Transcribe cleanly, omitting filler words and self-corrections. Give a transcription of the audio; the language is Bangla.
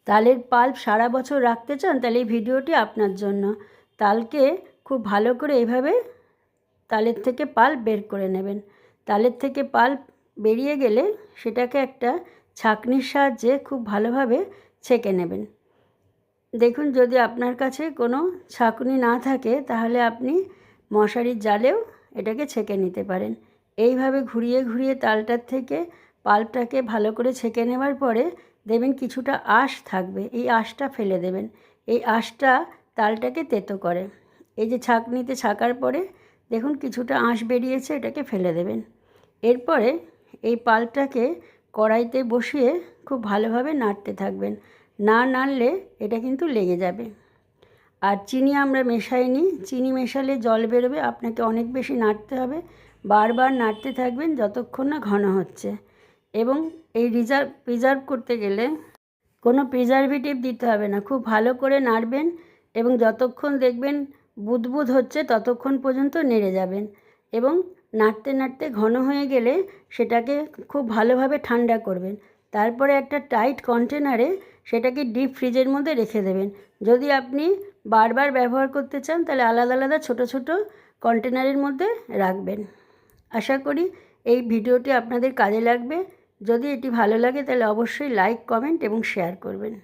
তালের পাল্প সারা বছর রাখতে চান তাহলে এই ভিডিওটি আপনার জন্য। তালকে খুব ভালো করে এইভাবে তালের থেকে পাল্প বের করে নেবেন। তালের থেকে পাল্প বেরিয়ে গেলে সেটাকে একটা ছাঁকনির সাহায্যে খুব ভালোভাবে ছেঁকে নেবেন। দেখুন, যদি আপনার কাছে কোনো ছাঁকনি না থাকে তাহলে আপনি মশারির জালেও এটাকে ছেঁকে নিতে পারেন। এইভাবে ঘুরিয়ে ঘুরিয়ে তালটার থেকে পাল্পটাকে ভালো করে ছেঁকে নেওয়ার পরে দেখবেন কিছুটা আঁশ থাকবে, এই আঁশটা ফেলে দেবেন। এই আঁশটা তালটাকে তেতো করে। এই যে ছাঁকনিতে ছাঁকার পরে দেখুন কিছুটা আঁশ বেরিয়েছে, এটাকে ফেলে দেবেন। এরপরে এই পাল্পটাকে কড়াইতে বসিয়ে খুব ভালোভাবে নাড়তে থাকবেন। না নাড়লে এটা কিন্তু লেগে যাবে। আর চিনি আমরা মেশাইনি, চিনি মেশালে জল বেরোবে, আপনাকে অনেক বেশি নাড়তে হবে। বারবার নাড়তে থাকবেন যতক্ষণ না ঘন হচ্ছে। এবং এই প্রিজার্ভ করতে গেলে কোনো প্রিজারভেটিভ দিতে হবে না, খুব ভালো করে নাড়বেন এবং যতক্ষণ দেখবেন বুদবুদ হচ্ছে ততক্ষণ পর্যন্ত নেড়ে যাবেন। এবং নাড়তে নাড়তে ঘন হয়ে গেলে সেটাকে খুব ভালোভাবে ঠান্ডা করবেন। তারপরে একটা টাইট কন্টেনারে সেটাকে ডিপ ফ্রিজের মধ্যে রেখে দেবেন। যদি আপনি বারবার ব্যবহার করতে চান তাহলে আলাদা আলাদা ছোট ছোট কন্টেনারের মধ্যে রাখবেন। আশা করি এই ভিডিওটি আপনাদের কাজে লাগবে। যদি এটি ভালো লাগে তাহলে অবশ্যই লাইক, কমেন্ট এবং শেয়ার করবেন।